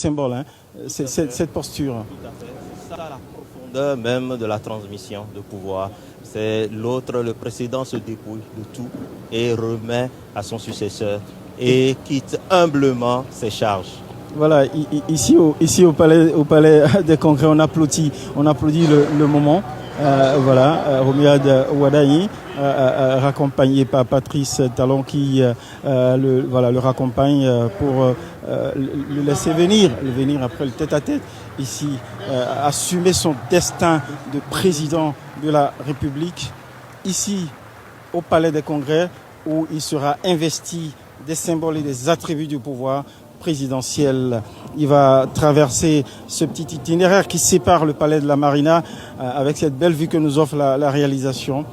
symbole, hein, cette posture. Tout à fait. C'est ça la profondeur même de la transmission de pouvoir. C'est l'autre, le précédent se dépouille de tout et remet à son successeur et quitte humblement ses charges. Voilà, ici au palais des Congrès, on applaudit le moment. Romuald Wadayi, raccompagné par Patrice Talon qui le raccompagne pour le laisser venir après le tête-à-tête ici, assumer son destin de président de la République ici au palais des Congrès où il sera investi des symboles et des attributs du pouvoir présidentiel. Il va traverser ce petit itinéraire qui sépare le palais de la Marina avec cette belle vue que nous offre la réalisation.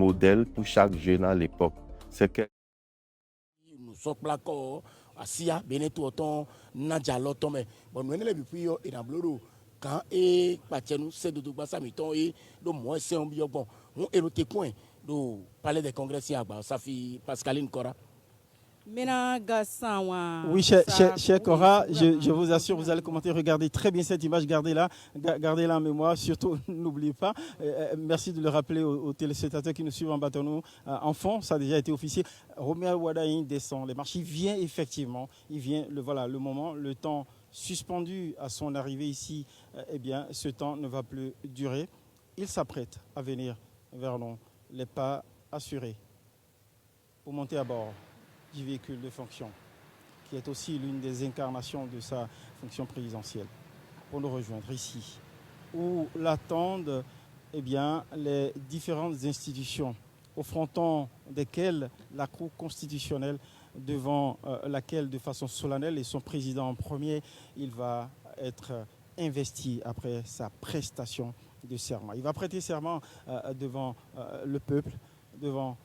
Modèle pour chaque jeune à l'époque. C'est que nous sommes placés Asia, Beneto, Nadja Lotome, bon, nous sommes depuis Enabloro, quand et Pachenu, c'est de Bassamiton et le moins c'est un bio bon. Nous sommes le point du palais des congrès, ça fait Pascaline Cora. Oui, cher Cora, je vous assure, vous allez commenter, regardez très bien cette image, gardez-la en mémoire, surtout n'oubliez pas. Merci de le rappeler aux téléspectateurs qui nous suivent en bâtonneau. En fond, ça a déjà été officié. Romuald Wadayi descend les marches, il vient effectivement, le moment, le temps suspendu à son arrivée ici, ce temps ne va plus durer. Il s'apprête à venir vers nous, les pas assurés pour monter à bord du véhicule de fonction, qui est aussi l'une des incarnations de sa fonction présidentielle, pour nous rejoindre ici, où l'attendent les différentes institutions, au fronton desquelles la Cour constitutionnelle, devant laquelle, de façon solennelle, et son président en premier, il va être investi après sa prestation de serment. Il va prêter serment devant le peuple, devant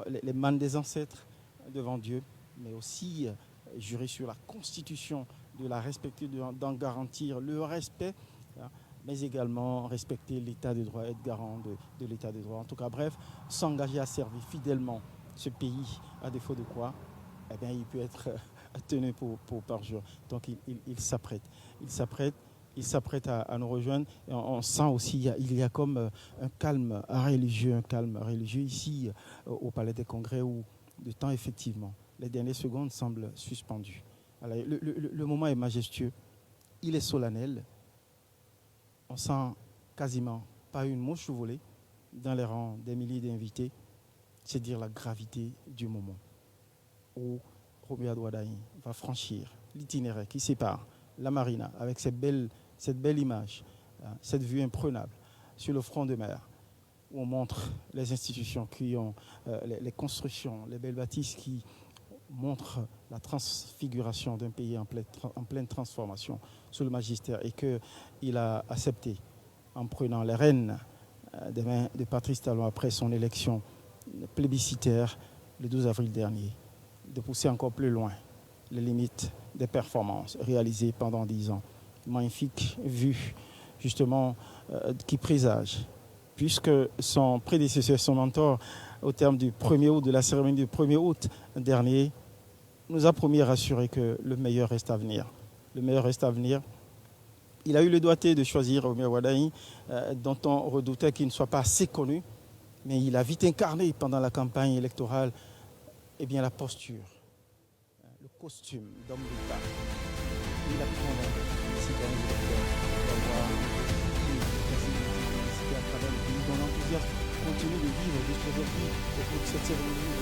les mânes des ancêtres, devant Dieu, mais aussi jurer sur la Constitution, de la respecter, d'en garantir le respect, mais également respecter l'état de droit, être garant de l'état de droit. En tout cas, bref, s'engager à servir fidèlement ce pays, à défaut de quoi, il peut être tenu pour parjure. Donc il s'apprête. Il s'apprête à nous rejoindre. Et on sent aussi il y a comme un calme religieux ici au Palais des Congrès où de temps, effectivement, les dernières secondes semblent suspendues. Alors, le moment est majestueux, il est solennel. On sent quasiment pas une mouche volée dans les rangs des milliers d'invités. C'est dire la gravité du moment où Romuald Wadayi va franchir l'itinéraire qui sépare la Marina avec cette belle image, cette vue imprenable sur le front de mer, où on montre les institutions qui ont les constructions, les belles bâtisses qui montrent la transfiguration d'un pays en pleine transformation sous le magistère et qu'il a accepté en prenant les rênes des mains de Patrice Talon après son élection plébiscitaire le 12 avril dernier, de pousser encore plus loin les limites des performances réalisées pendant 10 ans. Magnifique vue, justement, qui présage, puisque son prédécesseur, son mentor, au terme du 1er août, de la cérémonie du 1er août dernier, nous a promis et rassuré que le meilleur reste à venir. Le meilleur reste à venir. Il a eu le doigté de choisir Oumia Wadaï, dont on redoutait qu'il ne soit pas assez connu, mais il a vite incarné pendant la campagne électorale la posture, le costume d'homme d'État. Il a convaincu les citoyens électeurs d'avoir une à travers le pays dont l'enthousiasme continue de vivre jusqu'aujourd'hui au cours de cette cérémonie.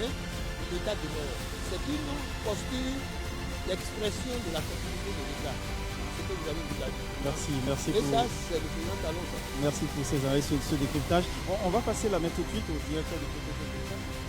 hein, l'état de l'heure. C'est une posture d'expression de la continuité de l'État. Ce que vous avez déjà dit. Merci Et pour, ça, c'est le président Talon. merci pour ces arrêts, ce décryptage. On va passer la main tout de suite au directeur de protection de l'État.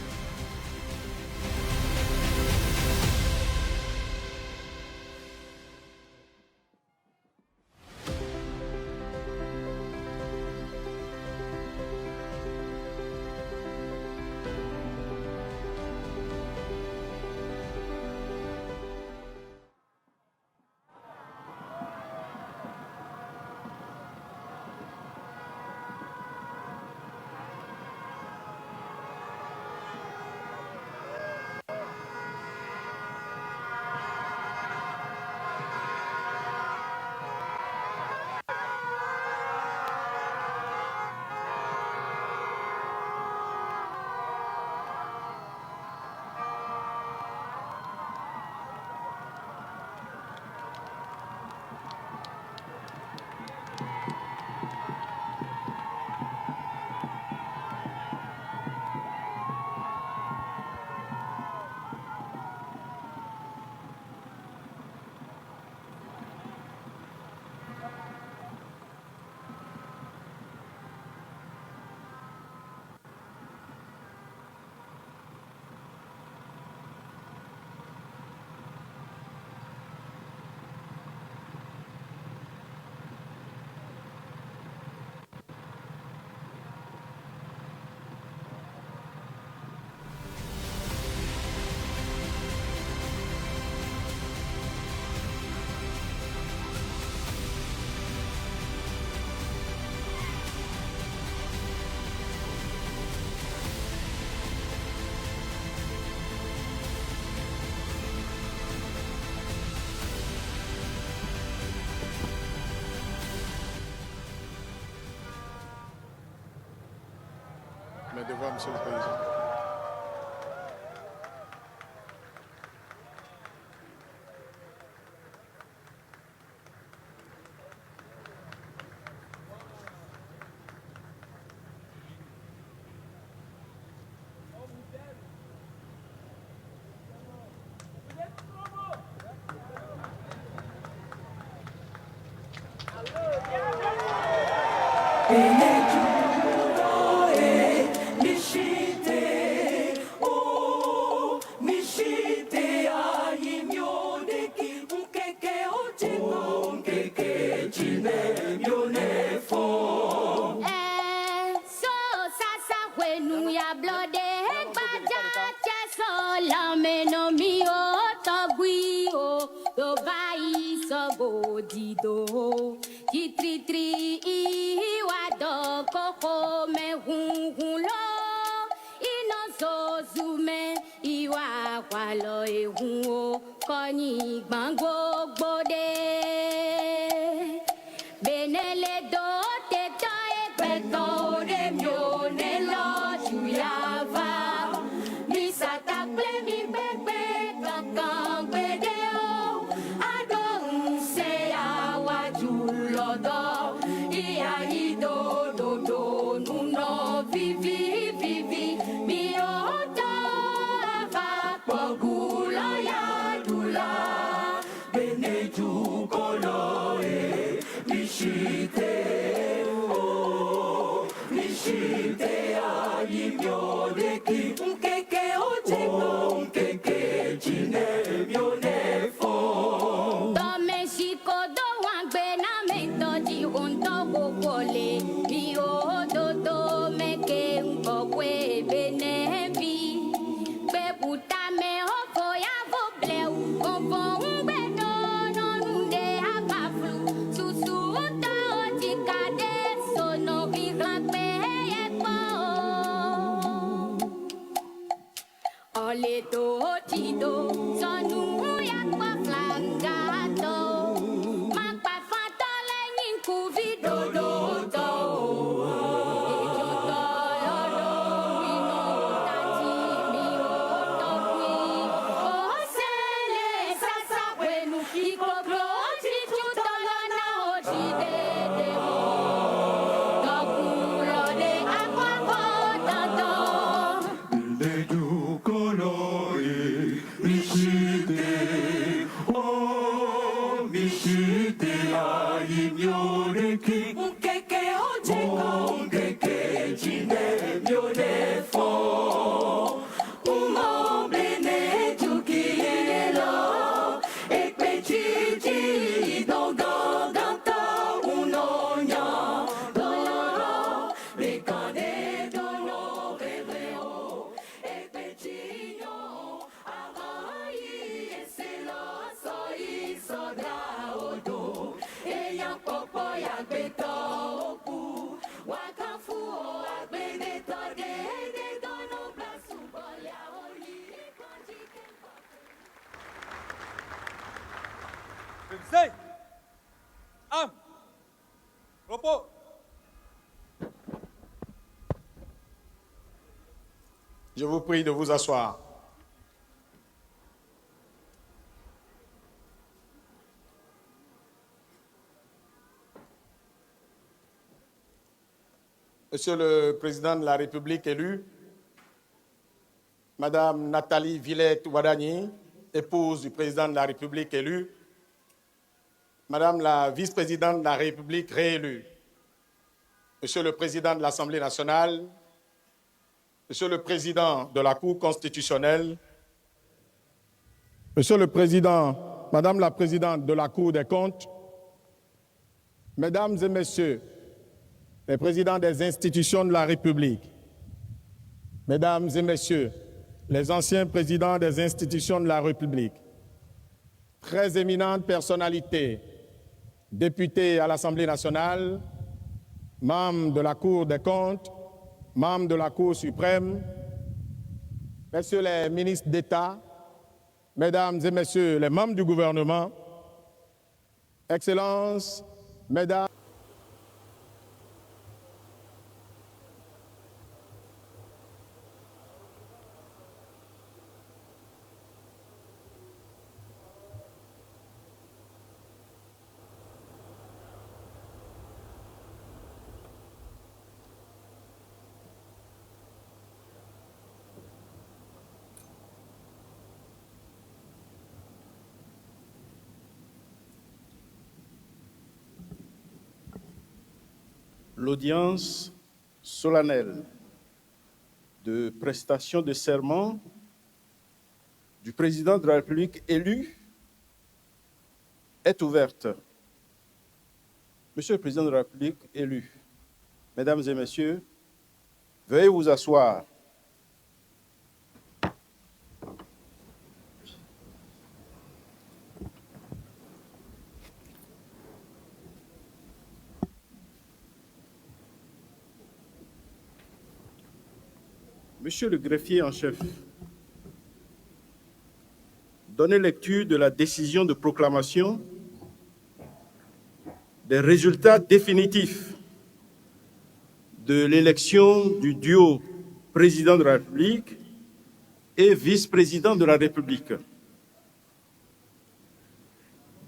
Mes devoirs, Monsieur le Président. Assez. Armes. Repos. Je vous prie de vous asseoir. Monsieur le Président de la République élu, Madame Nathalie Villette-Ouadani, épouse du Président de la République élu, Madame la Vice-Présidente de la République réélue, Monsieur le Président de l'Assemblée nationale, Monsieur le Président de la Cour constitutionnelle, Monsieur le Président, Madame la Présidente de la Cour des comptes, Mesdames et Messieurs, les présidents des institutions de la République, Mesdames et Messieurs, les anciens présidents des institutions de la République, très éminentes personnalités, députés à l'Assemblée nationale, membres de la Cour des comptes, membres de la Cour suprême, Messieurs les ministres d'État, Mesdames et Messieurs les membres du gouvernement, Excellences, Mesdames, L'audience solennelle de prestation de serment du président de la République élu est ouverte. Monsieur le Président de la République élu, Mesdames et Messieurs, veuillez vous asseoir. Monsieur le greffier en chef, donnez lecture de la décision de proclamation des résultats définitifs de l'élection du duo président de la République et vice-président de la République.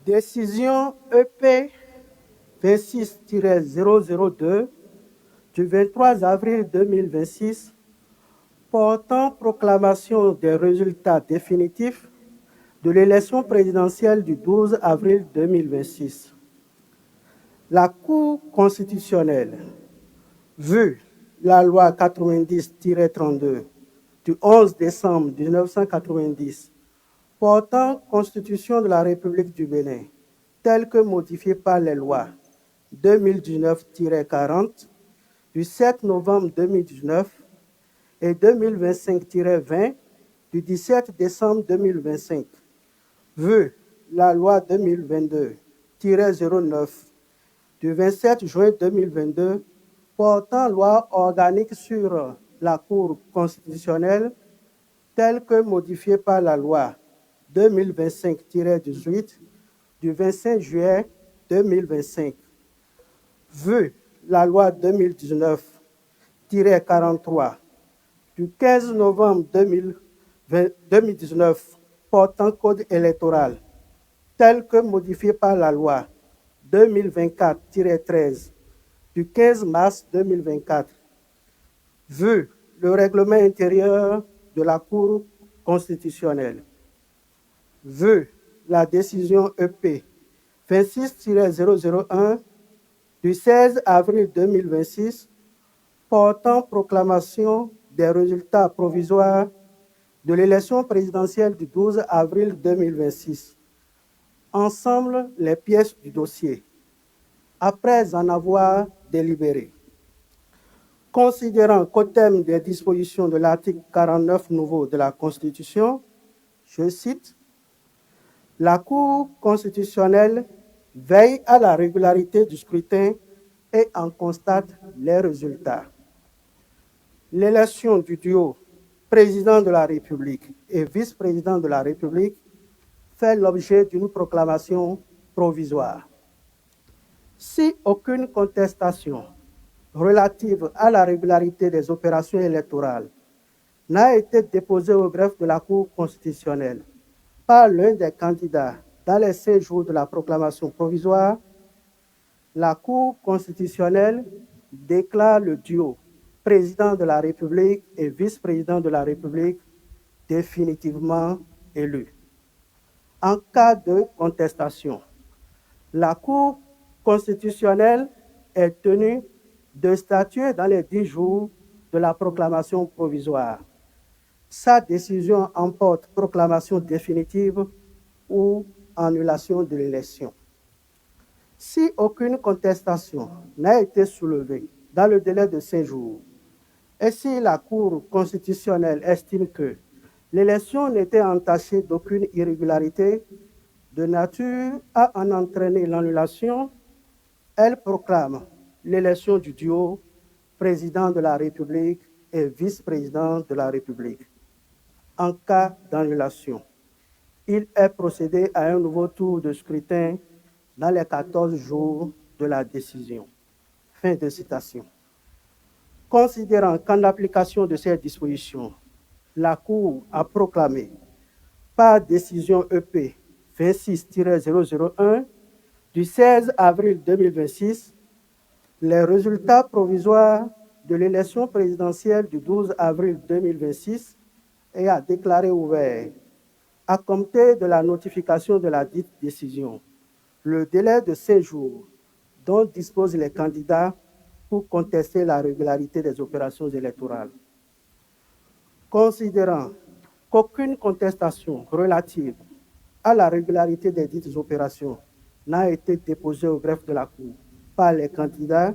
Décision EP 26-002 du 23 avril 2026 portant proclamation des résultats définitifs de l'élection présidentielle du 12 avril 2026. La Cour constitutionnelle, vu la loi 90-32 du 11 décembre 1990 portant Constitution de la République du Bénin, telle que modifiée par les lois 2019-40 du 7 novembre 2019 et 2025-20 du 17 décembre 2025, vu la loi 2022-09 du 27 juin 2022 portant loi organique sur la Cour constitutionnelle telle que modifiée par la loi 2025-18 du 25 juillet 2025, vu la loi 2019-43 du 15 novembre 2019 portant code électoral, tel que modifié par la loi 2024-13 du 15 mars 2024, vu le règlement intérieur de la Cour constitutionnelle, vu la décision EP 26-001 du 16 avril 2026 portant proclamation des résultats provisoires de l'élection présidentielle du 12 avril 2026. Ensemble, les pièces du dossier, après en avoir délibéré. Considérant qu'au terme des dispositions de l'article 49 nouveau de la Constitution, je cite, « La Cour constitutionnelle veille à la régularité du scrutin et en constate les résultats. L'élection du duo président de la République et vice-président de la République fait l'objet d'une proclamation provisoire. Si aucune contestation relative à la régularité des opérations électorales n'a été déposée au greffe de la Cour constitutionnelle par l'un des candidats dans les 5 jours de la proclamation provisoire, la Cour constitutionnelle déclare le duo président de la République et vice-président de la République définitivement élu. En cas de contestation, la Cour constitutionnelle est tenue de statuer dans les 10 jours de la proclamation provisoire. Sa décision emporte proclamation définitive ou annulation de l'élection. Si aucune contestation n'a été soulevée dans le délai de 5 jours, et si la Cour constitutionnelle estime que l'élection n'était entachée d'aucune irrégularité de nature à en entraîner l'annulation, elle proclame l'élection du duo président de la République et vice-président de la République. En cas d'annulation, il est procédé à un nouveau tour de scrutin dans les 14 jours de la décision. Fin de citation. Considérant qu'en application de ces dispositions, la Cour a proclamé par décision EP 26-001 du 16 avril 2026 les résultats provisoires de l'élection présidentielle du 12 avril 2026 et a déclaré ouvert, à compter de la notification de la dite décision, le délai de 5 jours dont disposent les candidats pour contester la régularité des opérations électorales. Considérant qu'aucune contestation relative à la régularité des dites opérations n'a été déposée au greffe de la Cour par les candidats,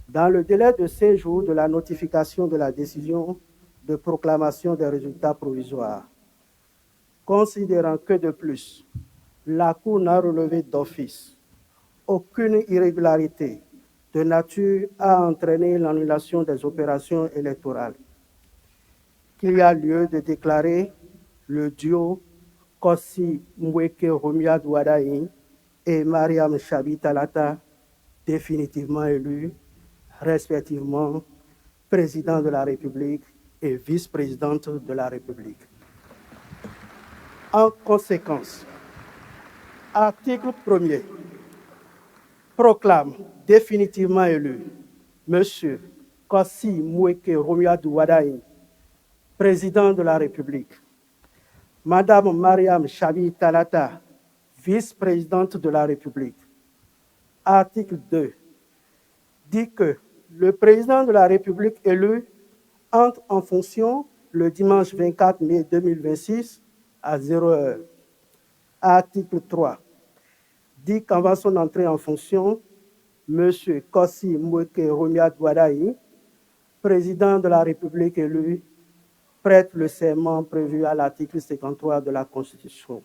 dans le délai de 5 jours de la notification de la décision de proclamation des résultats provisoires. Considérant que de plus, la Cour n'a relevé d'office aucune irrégularité de nature à entraîner l'annulation des opérations électorales, qu'il y a lieu de déclarer le duo Kossi Mweke Romia Douadaï et Mariam Chabi Talata définitivement élus, respectivement président de la République et vice-présidente de la République. En conséquence, article 1er proclame définitivement élu M. Kossi Mweke Romia Douadaï, président de la République, Madame Mariam Chabi Talata, vice-présidente de la République. Article 2 dit que le président de la République élu entre en fonction le dimanche 24 mai 2026 à 0h. Article 3 dit qu'avant son entrée en fonction, M. Kossi Mweke Romia Douadaï, président de la République élu, prête le serment prévu à l'article 53 de la Constitution.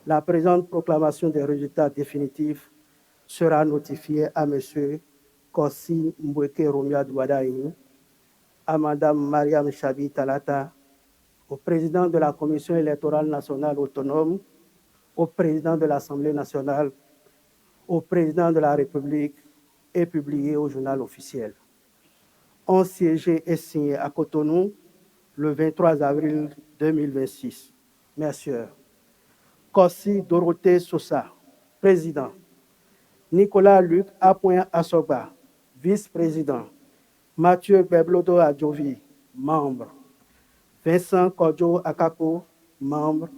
La présente proclamation des résultats définitifs sera notifiée à M. Kossi Mweke Romia Douadaï, à Mme Mariam Chabi Talata, au président de la Commission électorale nationale autonome, au président de l'Assemblée nationale, au président de la République et publié au journal officiel. Ont siégé et signé à Cotonou le 23 avril 2026. Messieurs, Kossi Dorothée Sosa, président. Nicolas Luc Apoin Assoba, vice-président. Mathieu Beblodo Adjovi, membre. Vincent Kodjo Akako, membre.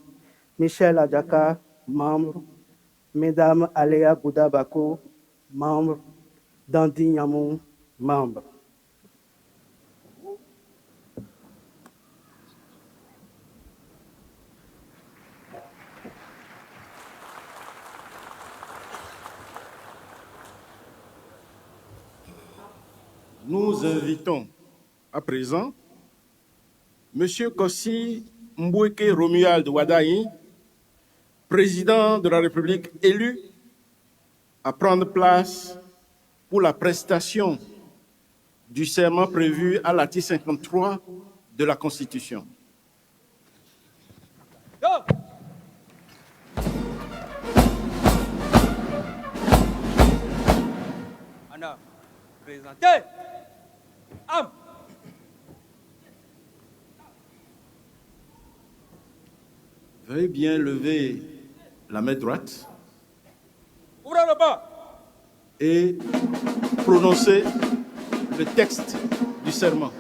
Michel Adjaka, membre. Mesdames Aléa Boudabako, membre. Dandy Nyamou, membre. Nous invitons à présent M. Kossi Mweke Romuald Douadaï, président de la République élu, à prendre place pour la prestation du serment prévu à l'article 53 de la Constitution. Anna, présentez. Am. Veuillez bien lever la main droite Ouvrez le bas. et prononcer le texte du serment.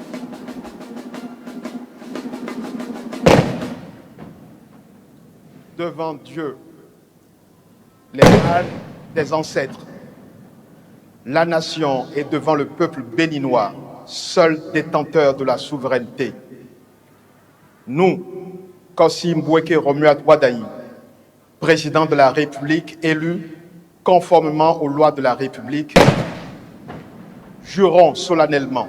Devant Dieu, les mâles des ancêtres, la nation et devant le peuple béninois, seul détenteur de la souveraineté. Nous, Kossi Mboueke Romuald Wadaï, président de la République élu conformément aux lois de la République, jurons solennellement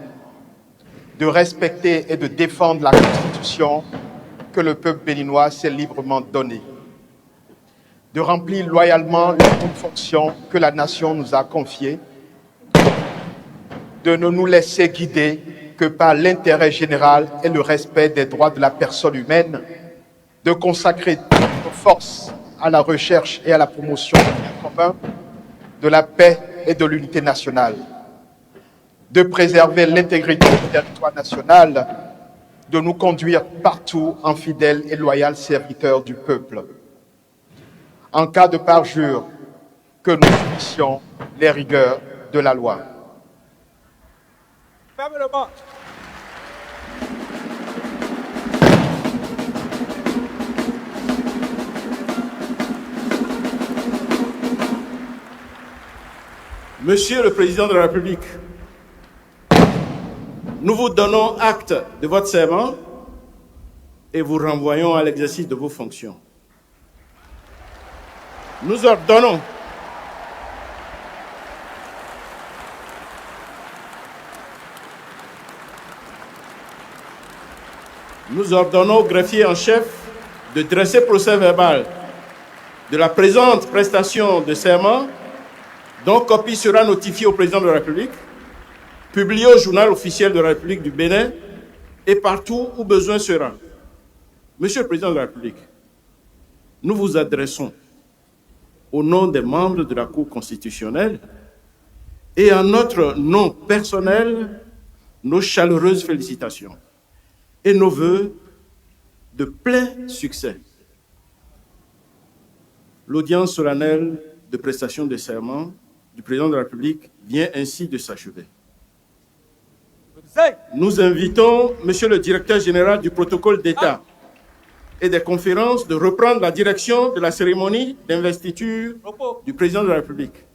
de respecter et de défendre la Constitution que le peuple béninois s'est librement donnée, de remplir loyalement les hautes fonctions que la nation nous a confiées, de ne nous laisser guider que par l'intérêt général et le respect des droits de la personne humaine, de consacrer toutes nos forces à la recherche et à la promotion du bien commun, de la paix et de l'unité nationale, de préserver l'intégrité du territoire national, de nous conduire partout en fidèles et loyaux serviteurs du peuple. En cas de parjure, que nous subissions les rigueurs de la loi. Fermez le bas. Monsieur le Président de la République, nous vous donnons acte de votre serment et vous renvoyons à l'exercice de vos fonctions. Nous ordonnons au greffier en chef de dresser procès-verbal de la présente prestation de serment, dont copie sera notifiée au Président de la République, publiée au journal officiel de la République du Bénin et partout où besoin sera. Monsieur le Président de la République, nous vous adressons au nom des membres de la Cour constitutionnelle et en notre nom personnel nos chaleureuses félicitations et nos vœux de plein succès. L'audience solennelle de prestation de serment du Président de la République vient ainsi de s'achever. Nous invitons Monsieur le Directeur général du protocole d'État et des conférences de reprendre la direction de la cérémonie d'investiture du Président de la République.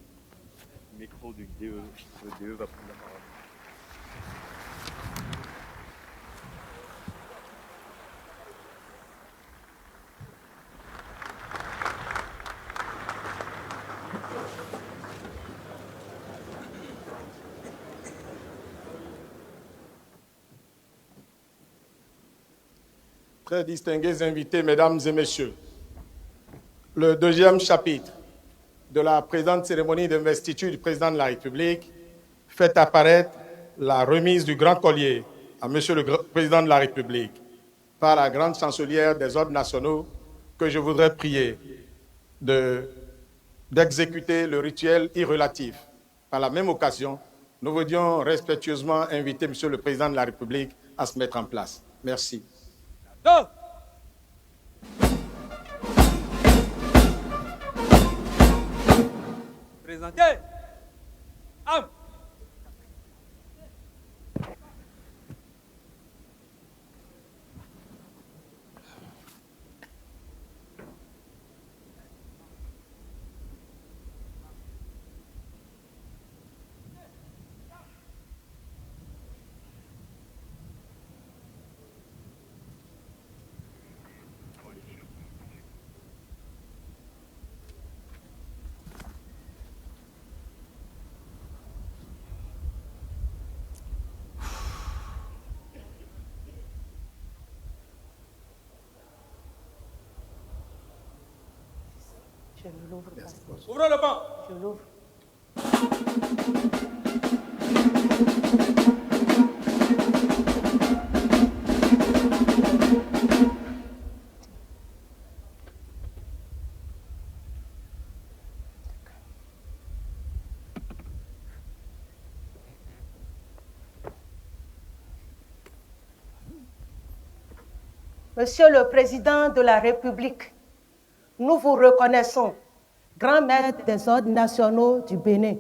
Très distingués invités, mesdames et messieurs, le deuxième chapitre de la présente cérémonie d'investiture du président de la République fait apparaître la remise du grand collier à monsieur le président de la République par la grande chancelière des ordres nationaux que je voudrais prier d'exécuter le rituel irrelatif. Par la même occasion, nous voulions respectueusement inviter monsieur le président de la République à se mettre en place. Merci. Go! Présentez. Am. Je l'ouvre. Ouvrez le banc. Je l'ouvre. Monsieur le Président de la République, nous vous reconnaissons, grand maître des ordres nationaux du Bénin.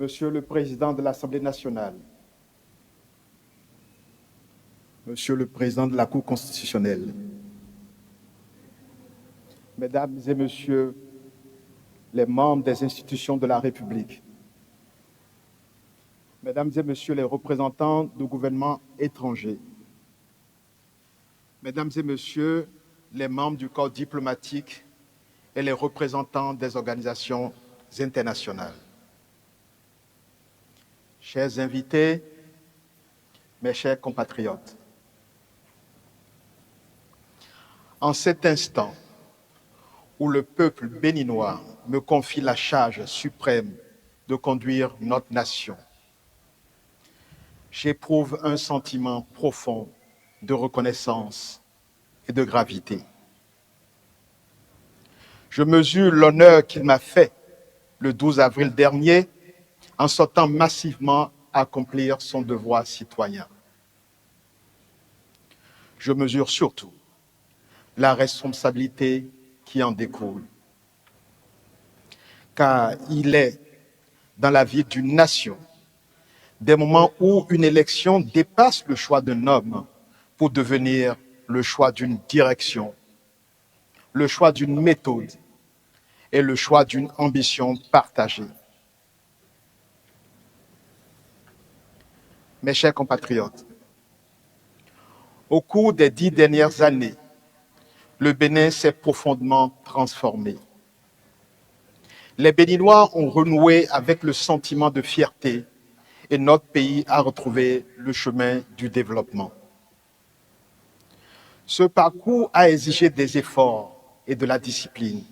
Monsieur le Président de l'Assemblée nationale, Monsieur le Président de la Cour constitutionnelle, Mesdames et Messieurs les membres des institutions de la République, Mesdames et Messieurs les représentants du gouvernement étranger, Mesdames et Messieurs les membres du corps diplomatique et les représentants des organisations internationales, chers invités, mes chers compatriotes, en cet instant où le peuple béninois me confie la charge suprême de conduire notre nation, j'éprouve un sentiment profond de reconnaissance et de gravité. Je mesure l'honneur qu'il m'a fait le 12 avril dernier en sortant massivement accomplir son devoir citoyen. Je mesure surtout la responsabilité qui en découle. Car il est dans la vie d'une nation des moments où une élection dépasse le choix d'un homme pour devenir le choix d'une direction, le choix d'une méthode et le choix d'une ambition partagée. Mes chers compatriotes, au cours des 10 dernières années, le Bénin s'est profondément transformé. Les Béninois ont renoué avec le sentiment de fierté et notre pays a retrouvé le chemin du développement. Ce parcours a exigé des efforts et de la discipline.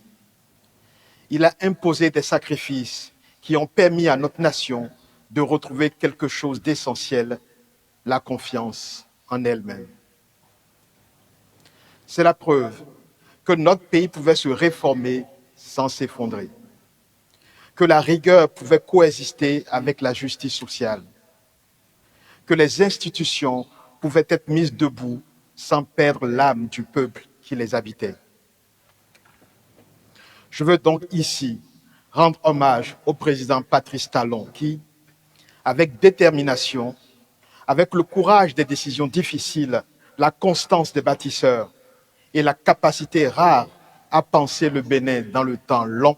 Il a imposé des sacrifices qui ont permis à notre nation de retrouver quelque chose d'essentiel, la confiance en elle-même. C'est la preuve que notre pays pouvait se réformer sans s'effondrer, que la rigueur pouvait coexister avec la justice sociale, que les institutions pouvaient être mises debout sans perdre l'âme du peuple qui les habitait. Je veux donc ici rendre hommage au président Patrice Talon qui, avec détermination, avec le courage des décisions difficiles, la constance des bâtisseurs et la capacité rare à penser le Bénin dans le temps long,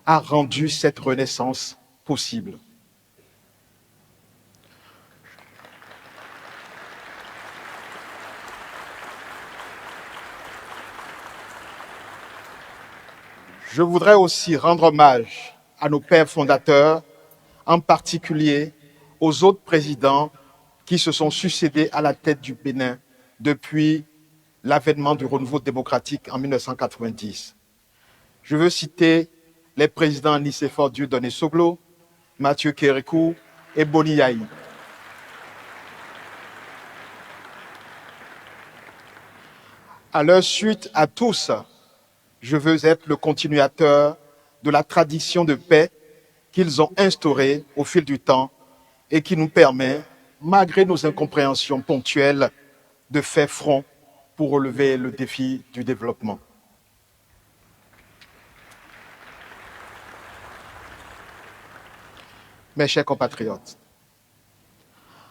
a rendu cette renaissance possible. Je voudrais aussi rendre hommage à nos pères fondateurs, en particulier aux autres présidents qui se sont succédés à la tête du Bénin depuis l'avènement du renouveau démocratique en 1990. Je veux citer les présidents Nicéphore Dieudonné Soglo, Mathieu Kérékou et Boni Yahi. À leur suite à tous, je veux être le continuateur de la tradition de paix qu'ils ont instaurée au fil du temps et qui nous permet, malgré nos incompréhensions ponctuelles, de faire front pour relever le défi du développement. Mes chers compatriotes,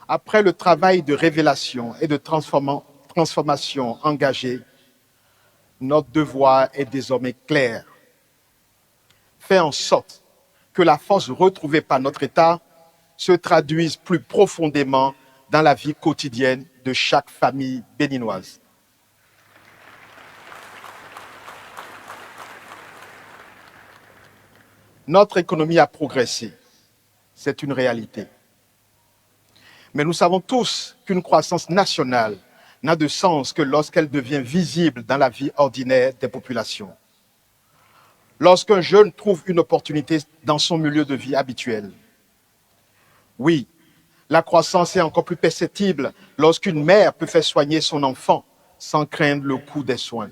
après le travail de révélation et de transformation engagé, notre devoir est désormais clair. Faire en sorte que la force retrouvée par notre État se traduise plus profondément dans la vie quotidienne de chaque famille béninoise. Notre économie a progressé, c'est une réalité. Mais nous savons tous qu'une croissance nationale n'a de sens que lorsqu'elle devient visible dans la vie ordinaire des populations. Lorsqu'un jeune trouve une opportunité dans son milieu de vie habituel. Oui, la croissance est encore plus perceptible lorsqu'une mère peut faire soigner son enfant sans craindre le coût des soins.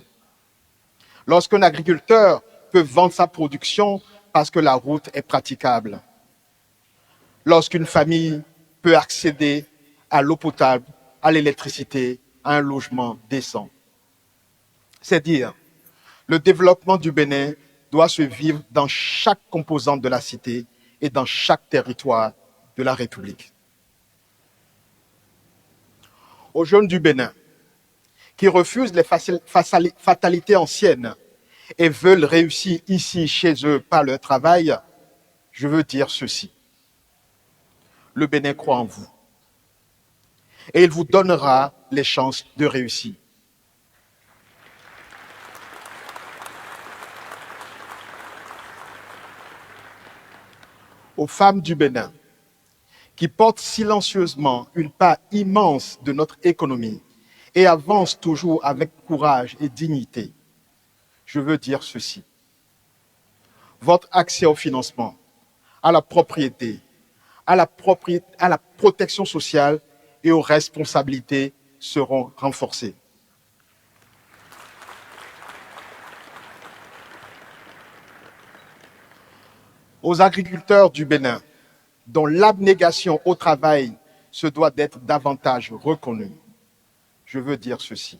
Lorsqu'un agriculteur peut vendre sa production parce que la route est praticable. Lorsqu'une famille peut accéder à l'eau potable, à l'électricité, à un logement décent. C'est dire, le développement du Bénin doit se vivre dans chaque composante de la cité et dans chaque territoire de la République. Aux jeunes du Bénin, qui refusent les fatalités anciennes et veulent réussir ici, chez eux, par leur travail, je veux dire ceci. Le Bénin croit en vous. Et il vous donnera les chances de réussir. Aux femmes du Bénin, qui portent silencieusement une part immense de notre économie et avancent toujours avec courage et dignité, je veux dire ceci. Votre accès au financement, à la propriété, à la protection sociale et aux responsabilités seront renforcés. Aux agriculteurs du Bénin, dont l'abnégation au travail se doit d'être davantage reconnue, je veux dire ceci.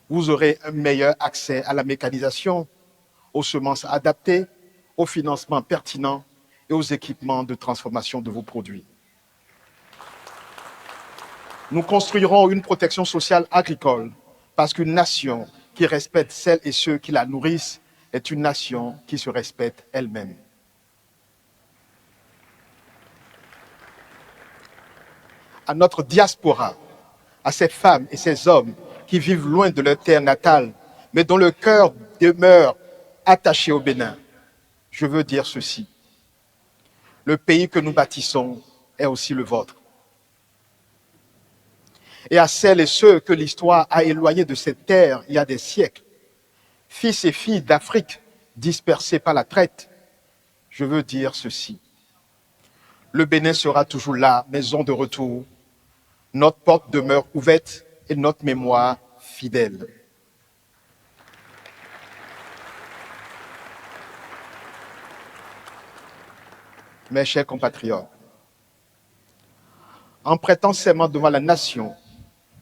Vous aurez un meilleur accès à la mécanisation, aux semences adaptées, au financement pertinent et aux équipements de transformation de vos produits. Nous construirons une protection sociale agricole parce qu'une nation qui respecte celles et ceux qui la nourrissent est une nation qui se respecte elle-même. À notre diaspora, à ces femmes et ces hommes qui vivent loin de leur terre natale, mais dont le cœur demeure attaché au Bénin, je veux dire ceci. Le pays que nous bâtissons est aussi le vôtre. Et à celles et ceux que l'histoire a éloignés de cette terre il y a des siècles, fils et filles d'Afrique dispersés par la traite, je veux dire ceci. Le Bénin sera toujours là, maison de retour. Notre porte demeure ouverte et notre mémoire fidèle. Mes chers compatriotes, en prêtant serment devant la nation,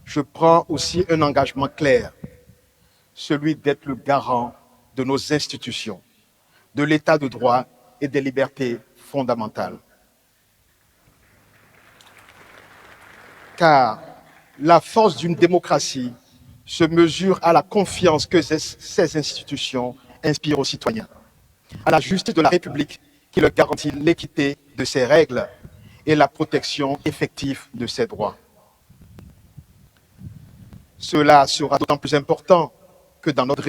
je prends aussi un engagement clair, celui d'être le garant de nos institutions, de l'état de droit et des libertés fondamentales. Car la force d'une démocratie se mesure à la confiance que ces institutions inspirent aux citoyens, à la justice de la République qui leur garantit l'équité de ses règles et la protection effective de ses droits. Cela sera d'autant plus important que notre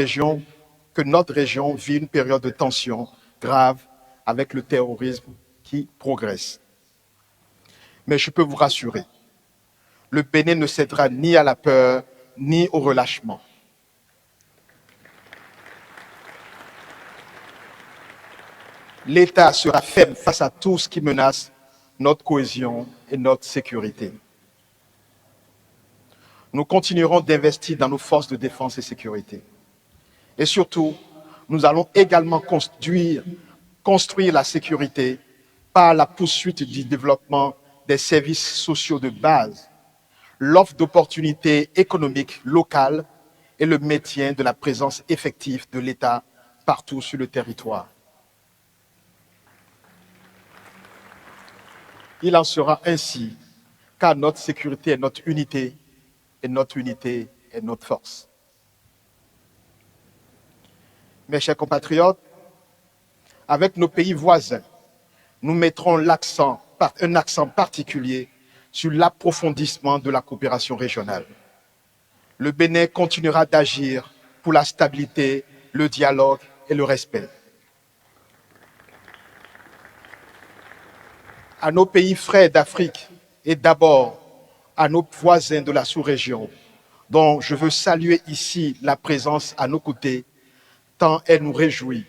région vit une période de tension grave avec le terrorisme qui progresse. Mais je peux vous rassurer, le Bénin ne cédera ni à la peur, ni au relâchement. L'État sera ferme face à tout ce qui menace notre cohésion et notre sécurité. Nous continuerons d'investir dans nos forces de défense et sécurité. Et surtout, nous allons également construire la sécurité par la poursuite du développement des services sociaux de base, l'offre d'opportunités économiques locales et le maintien de la présence effective de l'État partout sur le territoire. Il en sera ainsi, car notre sécurité est notre unité, et notre unité est notre force. Mes chers compatriotes, avec nos pays voisins, nous mettrons un accent particulier sur l'approfondissement de la coopération régionale. Le Bénin continuera d'agir pour la stabilité, le dialogue et le respect. À nos pays frères d'Afrique et d'abord à nos voisins de la sous-région, dont je veux saluer ici la présence à nos côtés, tant elle nous réjouit.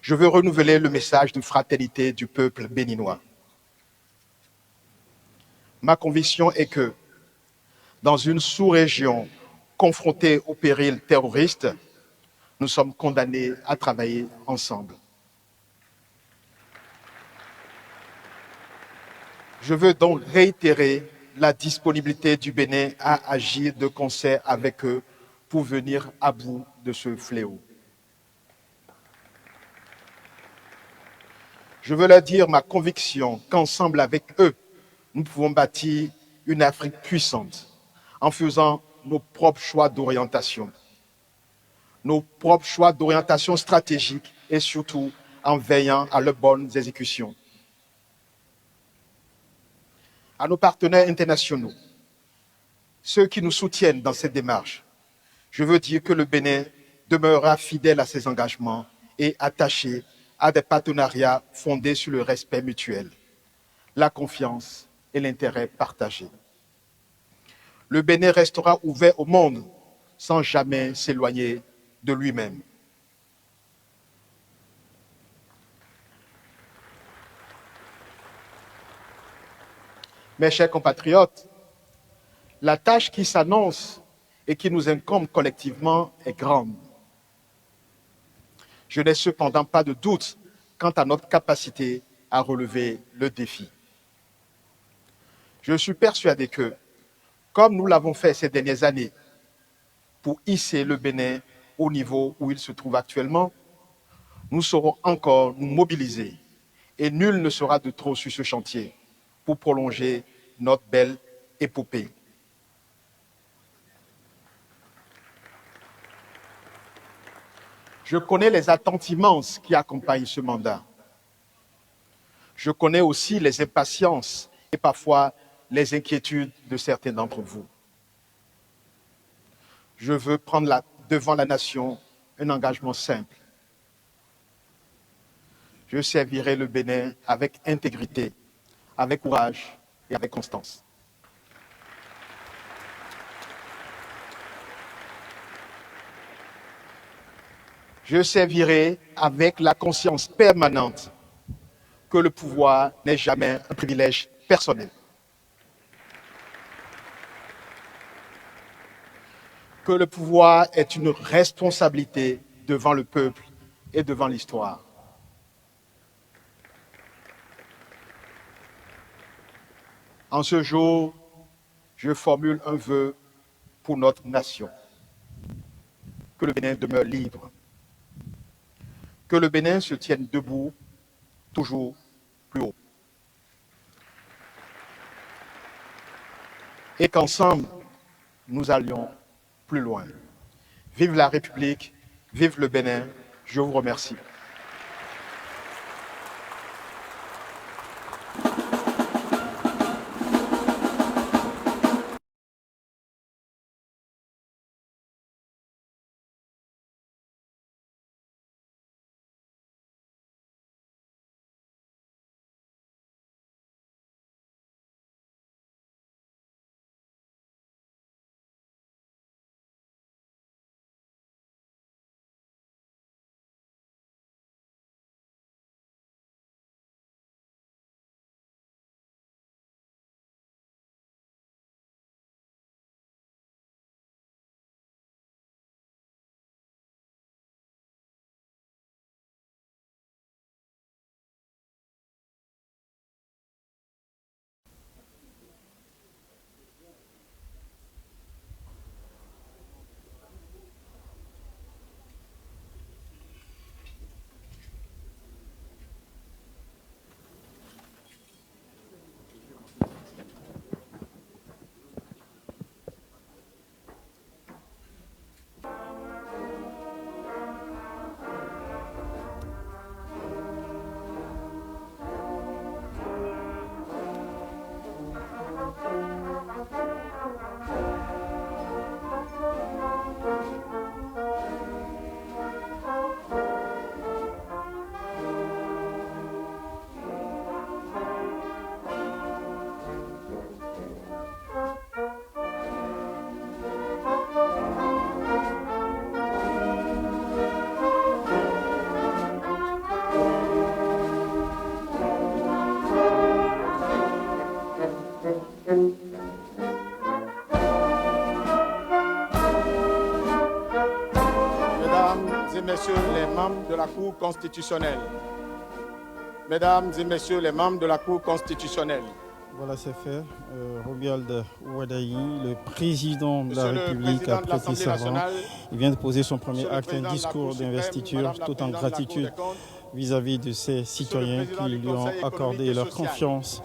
Je veux renouveler le message de fraternité du peuple béninois. Ma conviction est que, dans une sous-région confrontée au péril terroriste, nous sommes condamnés à travailler ensemble. Je veux donc réitérer la disponibilité du Bénin à agir de concert avec eux pour venir à bout de ce fléau. Je veux leur dire ma conviction qu'ensemble avec eux, nous pouvons bâtir une Afrique puissante en faisant nos propres choix d'orientation. Nos propres choix d'orientation stratégique et surtout en veillant à leurs bonnes exécutions. À nos partenaires internationaux, ceux qui nous soutiennent dans cette démarche, je veux dire que le Bénin demeurera fidèle à ses engagements et attaché à des partenariats fondés sur le respect mutuel, la confiance et l'intérêt partagé. Le Bénin restera ouvert au monde sans jamais s'éloigner de lui-même. Mes chers compatriotes, la tâche qui s'annonce et qui nous incombe collectivement est grande. Je n'ai cependant pas de doute quant à notre capacité à relever le défi. Je suis persuadé que, comme nous l'avons fait ces dernières années, pour hisser le Bénin au niveau où il se trouve actuellement, nous saurons encore nous mobiliser et nul ne sera de trop sur ce chantier pour prolonger notre belle épopée. Je connais les attentes immenses qui accompagnent ce mandat. Je connais aussi les impatiences et parfois les inquiétudes de certains d'entre vous. Je veux prendre devant la nation un engagement simple. Je servirai le Bénin avec intégrité, avec courage et avec constance. Je servirai avec la conscience permanente que le pouvoir n'est jamais un privilège personnel. Que le pouvoir est une responsabilité devant le peuple et devant l'histoire. En ce jour, je formule un vœu pour notre nation. Que le Bénin demeure libre. Que le Bénin se tienne debout, toujours plus haut. Et qu'ensemble, nous allions plus loin. Vive la République, vive le Bénin. Je vous remercie. Messieurs les membres de la Cour constitutionnelle, Mesdames et Messieurs les membres de la Cour constitutionnelle, voilà, c'est fait. Romuald Wadayi, le président de la Monsieur le République, Président a de prêté l'Assemblée serment. nationale, Il vient de poser son premier Monsieur le acte, un Président de la discours Cour suprême, d'investiture, Madame la tout en Présidente de la gratitude Cour des comptes, vis-à-vis de ses citoyens Président qui du lui ont Conseil accordé économique et leur social, confiance,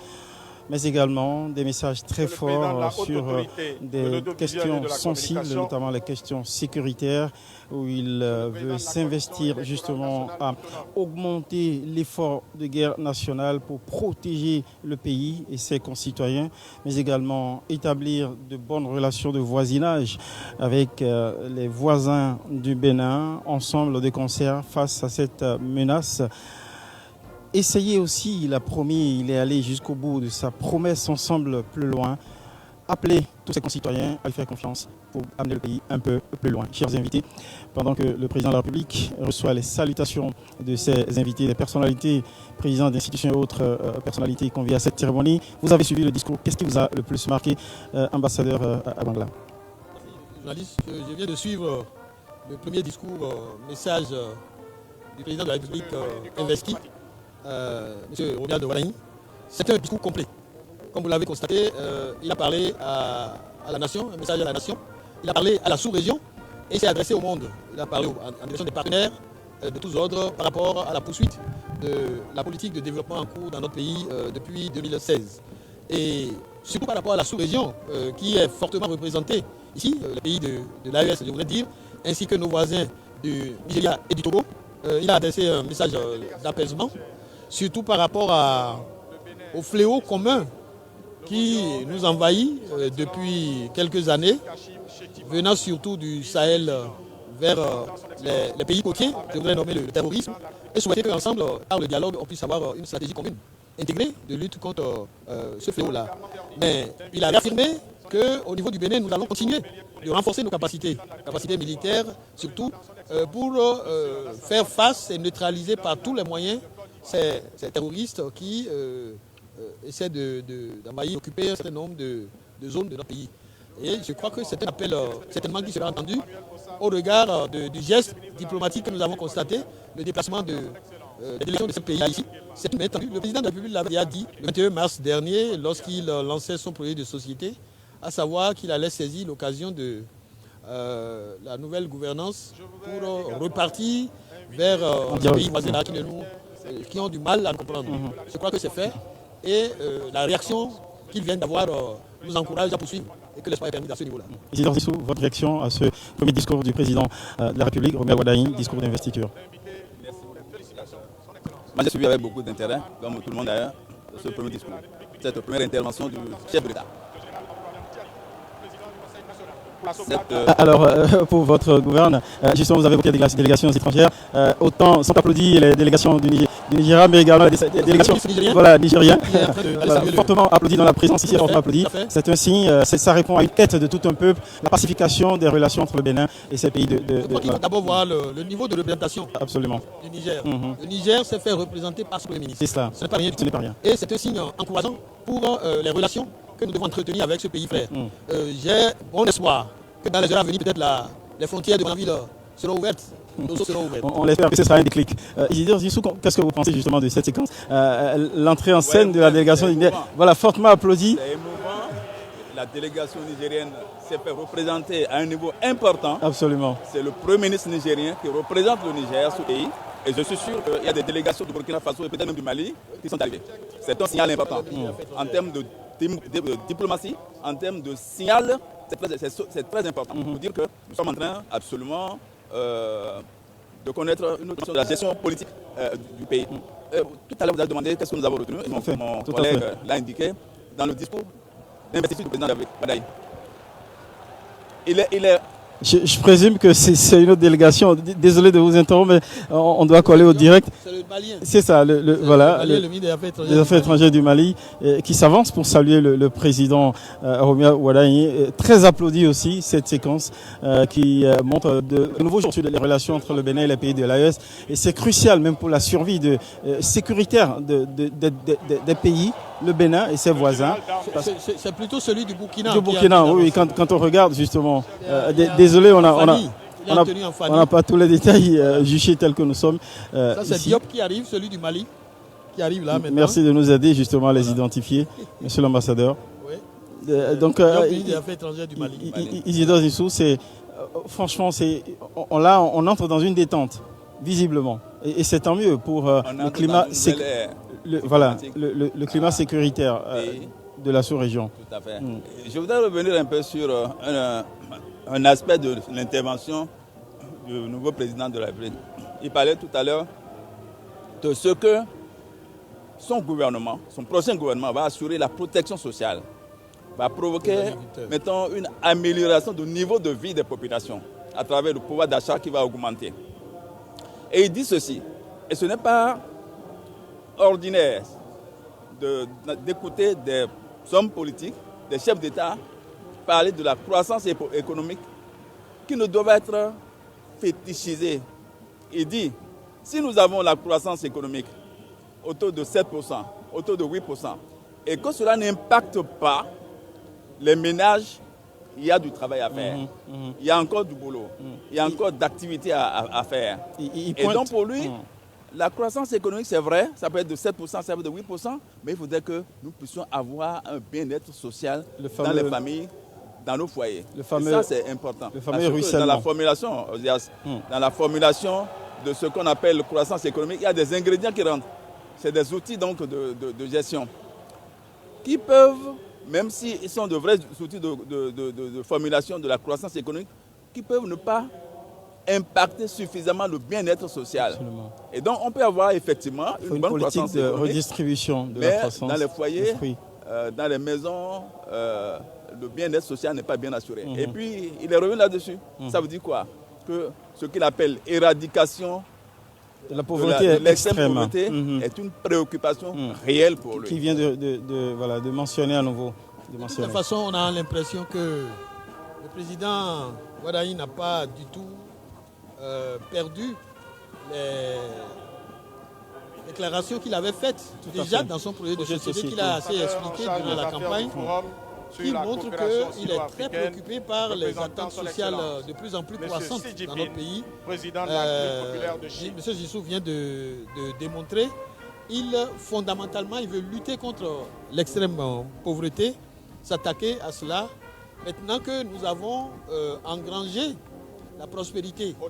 mais également des messages très Monsieur le Président de la forts Haute sur Autorité de des l'audiovisuel et questions de la sensibles, communication, notamment les questions sécuritaires, où il veut s'investir justement à augmenter l'effort de guerre nationale pour protéger le pays et ses concitoyens, mais également établir de bonnes relations de voisinage avec les voisins du Bénin, ensemble de concert face à cette menace. Essayer aussi, il a promis, il est allé jusqu'au bout de sa promesse ensemble plus loin, appeler tous ses concitoyens à lui faire confiance pour amener le pays un peu plus loin. Chers invités, pendant que le président de la République reçoit les salutations de ses invités, des personnalités, présidents d'institutions et autres personnalités conviées à cette cérémonie, vous avez suivi le discours. Qu'est-ce qui vous a le plus marqué, ambassadeur Abangla? Journaliste, je viens de suivre le premier discours, message du président de la République investi, M. Romuald Wadayi. C'est un discours complet. Comme vous l'avez constaté, il a parlé à la nation, un message à la nation. Il a parlé à la sous-région et il s'est adressé au monde. Il a parlé en direction des partenaires de tous ordres par rapport à la poursuite de la politique de développement en cours dans notre pays depuis 2016. Et surtout par rapport à la sous-région qui est fortement représentée ici, le pays de l'AES, je voudrais dire, ainsi que nos voisins du Nigeria et du Togo. Il a adressé un message d'apaisement, surtout par rapport au fléau commun qui nous envahit depuis quelques années, venant surtout du Sahel vers les pays côtiers, je voudrais nommer le terrorisme, et souhaiter qu'ensemble, par le dialogue, on puisse avoir une stratégie commune, intégrée, de lutte contre ce fléau-là. Mais il a réaffirmé qu'au niveau du Bénin, nous allons continuer de renforcer nos capacités militaires, surtout pour faire face et neutraliser par tous les moyens ces terroristes qui essaient d'envahir, d'occuper un certain nombre de zones de notre pays. Et je crois que c'est un appel certainement qui sera entendu au regard du geste diplomatique que nous avons constaté, le déplacement des délégations de ce pays-là ici. C'est une main tendue. Le président de la République l'avait dit le 21 mars dernier, lorsqu'il lançait son projet de société, à savoir qu'il allait saisir l'occasion de la nouvelle gouvernance pour repartir vers les pays voisins qui ont du mal à nous comprendre. Je crois que c'est fait et la réaction qu'il vient d'avoir nous encourage à poursuivre et que l'espoir est permis à ce niveau-là. Isidore Dissou, votre réaction à ce premier discours du président de la République, Romuald Wadayi, discours d'investiture. Moi, j'ai suivi avec beaucoup d'intérêt, comme tout le monde d'ailleurs, ce premier discours, cette première intervention du chef de l'État. Alors, pour votre gouverne, justement, vous avez évoqué des délégations étrangères. Autant sont applaudis les délégations du Nigeria, mais également les délégations nigériennes. Fortement applaudis dans la présence ici, fortement applaudis. C'est un signe, ça répond à une quête de tout un peuple, la pacification des relations entre le Bénin et ces pays de Je crois qu'il faut d'abord voir le niveau de représentation du Niger. Le Niger s'est fait représenter par son Premier ministre. C'est cela. Ce n'est pas rien du tout. Et c'est un signe encourageant pour les relations que nous devons entretenir avec ce pays frère. J'ai bon espoir que dans les heures à venir, peut-être les frontières de ma ville seront ouvertes. On l'espère que ce sera un déclic. Isidore Dissou, qu'est-ce que vous pensez justement de cette séquence? L'entrée en scène de la délégation nigérienne, voilà, fortement applaudie. C'est émouvant. La délégation nigérienne s'est fait représenter à un niveau important. Absolument. C'est le Premier ministre nigérien qui représente le Niger, ce pays. Et je suis sûr qu'il y a des délégations du Burkina Faso et peut-être même du Mali qui sont arrivées. C'est un signal important. En termes de diplomatie, en termes de signal, c'est très important pour dire que nous sommes en train absolument de connaître une notion de la gestion politique du pays. Tout à l'heure, vous avez demandé qu'est-ce que nous avons retenu. Et mon collègue l'a indiqué dans le discours d'investiture du président de la République, Wadayi. Il est Je présume que c'est une autre délégation. Désolé de vous interrompre, mais on doit coller au direct. C'est le Malien. C'est ça, le ministre des Affaires étrangères du Mali, qui s'avance pour saluer le président Romuald Wadayi. Très applaudi aussi cette séquence qui montre de nouveaux jours sur les relations entre le Bénin et les pays de l'AES. Et c'est crucial même pour la survie sécuritaire des pays, le Bénin et ses voisins. C'est plutôt celui du Burkina. Du Burkina, oui, quand on regarde justement. Désolé, on a... on n'a pas tous les détails juchés tels que nous sommes. Ça, c'est ici. Diop qui arrive, celui du Mali, qui arrive là maintenant. Merci de nous aider justement à les identifier, monsieur l'ambassadeur. Oui. Donc, Diop, des Affaires étrangères du Mali. Isidore Zissou, c'est franchement, on entre dans une détente, visiblement. Et c'est tant mieux pour le climat, le climat sécuritaire de la sous-région. Tout à fait. Je voudrais revenir un peu sur un aspect de l'intervention du nouveau président de la République. Il parlait tout à l'heure de ce que son gouvernement, son prochain gouvernement va assurer la protection sociale, va provoquer, mettons, une amélioration du niveau de vie des populations à travers le pouvoir d'achat qui va augmenter. Et il dit ceci, et ce n'est pas ordinaire d'écouter des hommes politiques, des chefs d'État parler de la croissance économique qui ne doit être fétichisée. Il dit, si nous avons la croissance économique autour de 7%, autour de 8%, et que cela n'impacte pas les ménages, il y a du travail à faire. Il y a encore du boulot. Il y a encore d'activités à faire. Et donc pour lui, la croissance économique, c'est vrai, ça peut être de 7%, ça peut être de 8%, mais il faudrait que nous puissions avoir un bien-être social dans les familles, dans nos foyers. Et ça, c'est important. Le fameux ruissellement. Dans la formulation de ce qu'on appelle croissance économique, il y a des ingrédients qui rentrent. C'est des outils donc, de gestion qui peuvent, même s'ils sont de vrais outils de formulation de la croissance économique, qui peuvent ne pas impacter suffisamment le bien-être social. Absolument. Et donc, on peut avoir effectivement une bonne politique croissance de économique, redistribution de mais la croissance. dans les foyers, dans les maisons, le bien-être social n'est pas bien assuré. Et puis, il est revenu là-dessus. Ça veut dire quoi? Que ce qu'il appelle éradication de la pauvreté l'extrême pauvreté est une préoccupation réelle pour lui. Qui vient de mentionner à nouveau. De toute façon, on a l'impression que le président Wadaï n'a pas du tout perdu les déclarations qu'il avait faites déjà dans son projet de société qu'il a assez expliqué durant la campagne, qui montre qu'il est très préoccupé par les attentes sociales de plus en plus croissantes dans notre pays. M. Zissou vient de démontrer, fondamentalement, il veut lutter contre l'extrême pauvreté, s'attaquer à cela. Maintenant que nous avons engrangé la prospérité, il faut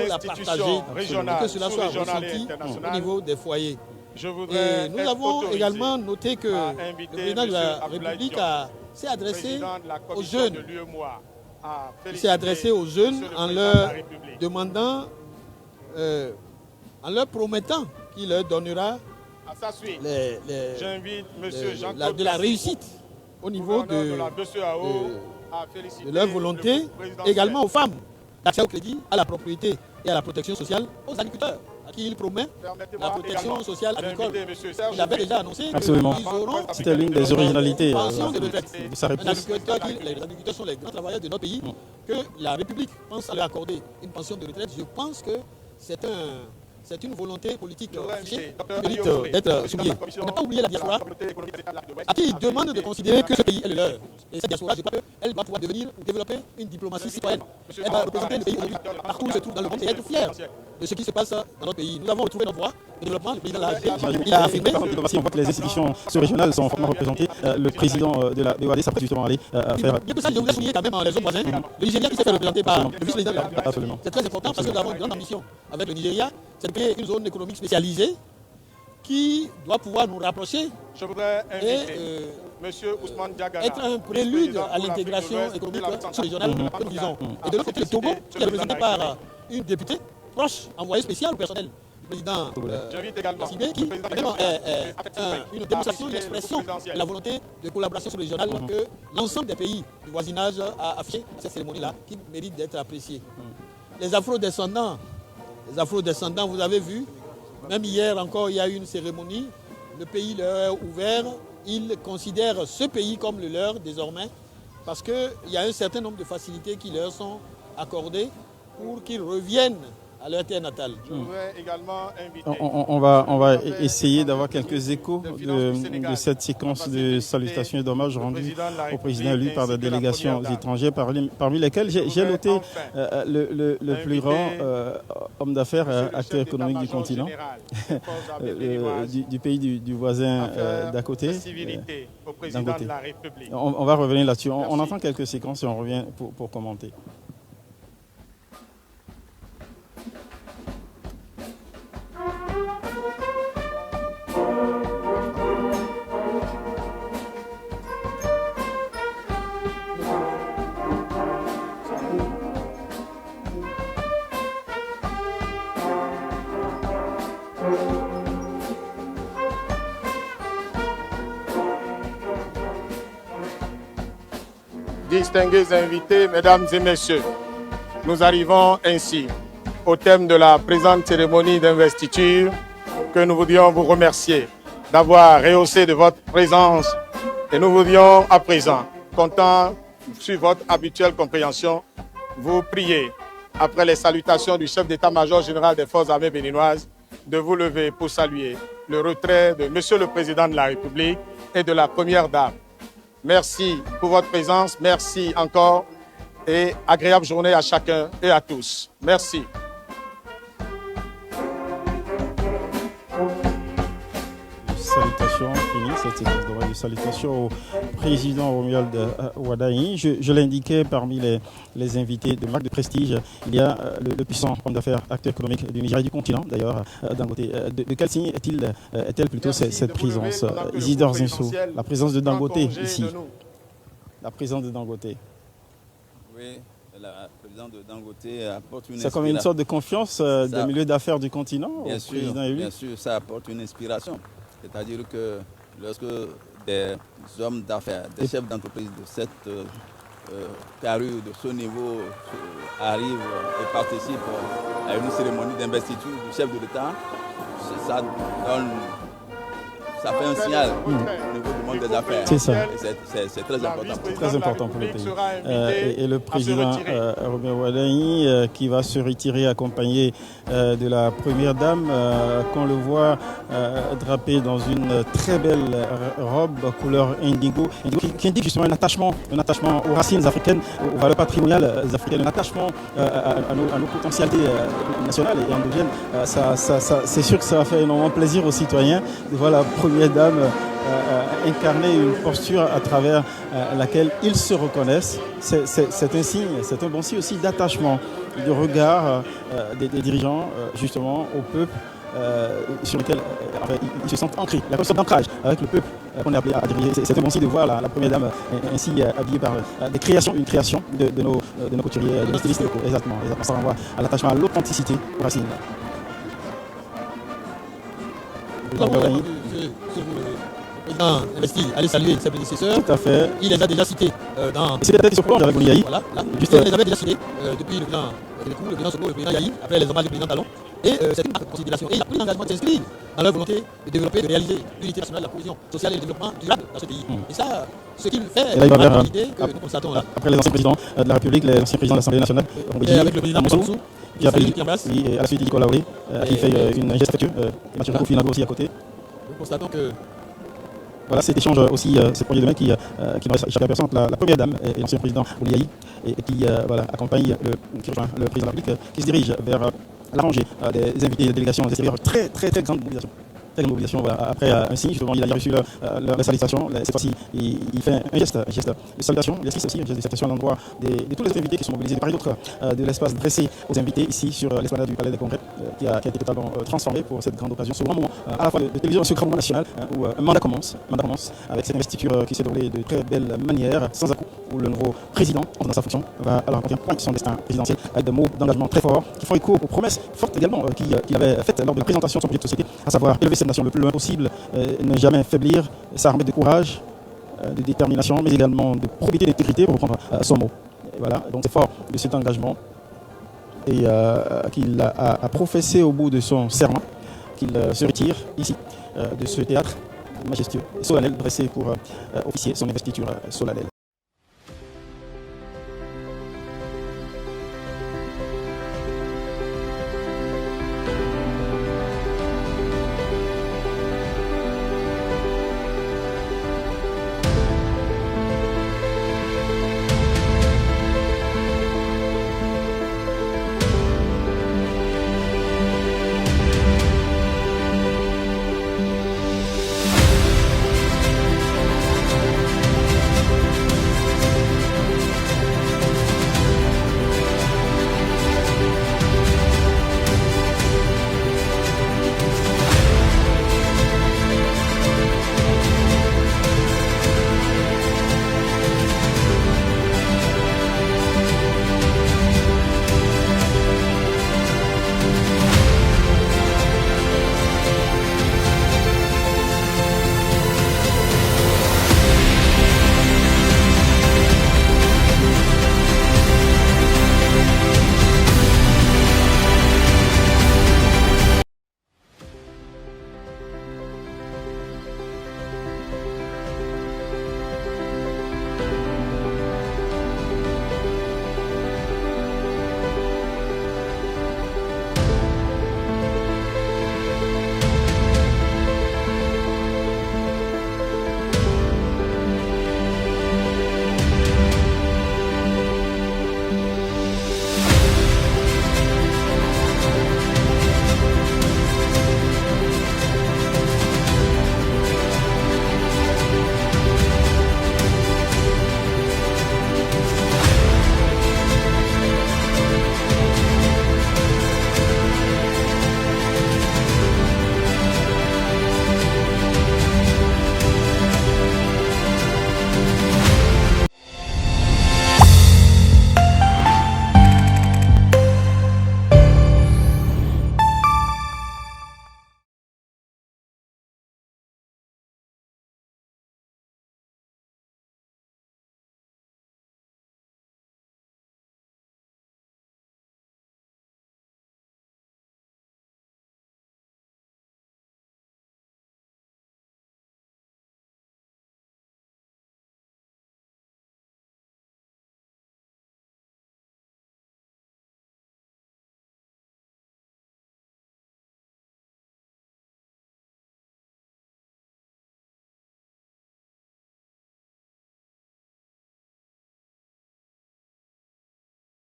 la partager, que cela soit ressenti au niveau des foyers. Et nous avons également noté que le président de la République s'est adressé aux jeunes. Il s'est adressé aux jeunes en leur demandant, en leur promettant qu'il leur donnera de la réussite au niveau de leur volonté, également aux femmes, d'accès au crédit, à la propriété et à la protection sociale, aux agriculteurs, à qui il promet la protection sociale agricole. Il avait déjà annoncé qu'ils auront c'était l'une des originalités une pension de retraite. de sa réponse. Les agriculteurs sont les grands travailleurs de notre pays, que la République pense à leur accorder une pension de retraite. Je pense que c'est une volonté politique affichée qui mérite d'être soulignée. On n'a pas oublié la diaspora, à qui il demande de considérer que ce pays est le leur. Et cette diaspora, je crois qu'elle va pouvoir devenir ou développer une diplomatie citoyenne. Elle va représenter le pays aujourd'hui, partout où il se trouve dans le monde, et être fière de ce qui se passe dans notre pays. Nous avons retrouvé notre voie de développement. Le président il a affirmé. On voit que les institutions sous-régionales sont fortement représentées. Le président de la BOAD s'apprête justement à aller faire. Bien que ça, je voulais souligner quand même les autres voisins. Le Nigeria qui s'est fait représenter par le vice-président de la République. C'est très important parce que nous avons une grande ambition avec le Nigeria. C'est de créer une zone économique spécialisée qui doit pouvoir nous rapprocher et être un prélude à l'intégration économique sous-régionale que nous visons. Et de l'autre côté, le Togo, qui est représenté par une députée proche, envoyée spéciale au personnel du président Sibé, qui est une démonstration, une expression de la volonté de collaboration sous-régionale que l'ensemble des pays du voisinage a affiché à cette cérémonie-là, qui mérite d'être appréciée. Les afro-descendants, vous avez vu, même hier encore, il y a eu une cérémonie. Le pays leur est ouvert. Ils considèrent ce pays comme le leur désormais parce qu'il y a un certain nombre de facilités qui leur sont accordées pour qu'ils reviennent à leur terre natale. Je voudrais également inviter... On va essayer d'avoir quelques échos de cette séquence de salutations et d'hommages rendus au président élu par la délégation étrangère, parmi lesquels j'ai noté le plus grand homme d'affaires, acteur économique du continent, du pays du voisin d'à côté, Dangote. On va revenir là-dessus. On entend quelques séquences et on revient pour commenter. Distingués invités, mesdames et messieurs, nous arrivons ainsi au thème de la présente cérémonie d'investiture que nous voulions vous remercier d'avoir rehaussé de votre présence et nous voulions à présent, comptant sur votre habituelle compréhension, vous prier, après les salutations du chef d'état-major général des forces armées béninoises, de vous lever pour saluer le retrait de Monsieur le Président de la République et de la Première Dame. Merci pour votre présence, merci encore et agréable journée à chacun et à tous. Merci. Salutations, fini cette séquence de salutations au président Romuald Wardani. Je l'indiquais parmi les invités de marque de prestige, il y a le puissant homme d'affaires, acteur économique du Nigeria, du continent d'ailleurs, Dangote. De quel signe est-elle plutôt cette présence? Isidore Zinsou, la présence de Dangote ici. La présence de Dangote. Oui, la présence de Dangote apporte une inspiration. C'est comme une sorte de confiance des milieux d'affaires du continent au président élu. Bien sûr, ça apporte une inspiration. C'est-à-dire que lorsque des hommes d'affaires, des chefs d'entreprise de cette carrure, de ce niveau, arrivent et participent à une cérémonie d'investiture du chef de l'État, ça fait un signal au niveau du monde des affaires. C'est ça. C'est très important. C'est très important pour le pays. Et le président Romuald Wardani qui va se retirer accompagné de la première dame, qu'on le voit drapé dans une très belle robe couleur indigo, qui indique justement un attachement aux racines africaines, aux valeurs patrimoniales africaines, un attachement à nos potentialités nationales et endogènes. C'est sûr que ça va faire énormément plaisir aux citoyens de voir la première dame incarner une posture à travers laquelle ils se reconnaissent. C'est un signe, c'est un bon signe aussi d'attachement, de regard des dirigeants justement au peuple sur lequel ils se sentent ancrés, la posture d'ancrage avec le peuple qu'on est appelé à diriger. C'est un bon signe de voir la première dame ainsi habillée par une création de nos couturiers, de nos stylistes locaux. Exactement. Ça renvoie à l'attachement, à l'authenticité, aux racines. Le président investi allait saluer ses prédécesseurs. Tout à fait. Il les a déjà cités dans... C'est peut-être qui se prolonge avec Yahi. Voilà, là. Il les avait déjà cités depuis le président Soko, le président Yahi, après les hommages du président Talon. Et c'est une considération. Et il a pris l'engagement de s'inscrire dans leur volonté de développer, de réaliser l'unité nationale, la cohésion sociale et le développement durable dans ce pays. Et ça, ce qu'il fait, c'est une réalité que nous constatons là. Après les anciens présidents de la République, les anciens présidents de l'Assemblée nationale, on dit avec le président Moussou, qui a pris à la suite il collaboré, qui fait une geste respectueux, Mathieu Kofi Nago aussi à côté. Nous constatons que voilà, cet échange aussi, ces premiers demain qui n'aurait échappé à personne, la première dame et l'ancien président Ouliaï, et qui accompagne le président de la République, qui se dirige vers la rangée des invités de délégation des extérieurs. Très grande mobilisation. Après un signe, justement, il a reçu la salutation. Cette fois-ci, il fait un geste de salutation. Il assiste aussi un geste de salutation à l'endroit de tous les invités qui sont mobilisés de part et d'autre de l'espace dressé aux invités ici sur l'esplanade du Palais des Congrès, qui a été totalement transformé pour cette grande occasion. Ce grand moment à la fois de télévision et ce grand moment national où un mandat commence avec cette investiture qui s'est déroulée de très belle manière, sans à-coups, où le nouveau président, dans sa fonction, va alors rencontrer son destin présidentiel avec des mots d'engagement très forts qui font écho aux promesses fortes également qu'il avait faites lors de la présentation de son projet de société, à savoir élever cette nation le plus loin possible, ne jamais faiblir, s'armer de courage, de détermination, mais également de probité, d'intégrité, pour reprendre son mot. Et voilà, donc c'est fort de cet engagement et qu'il a professé au bout de son serment, qu'il se retire ici de ce théâtre majestueux et solennel dressé pour officier son investiture solennelle.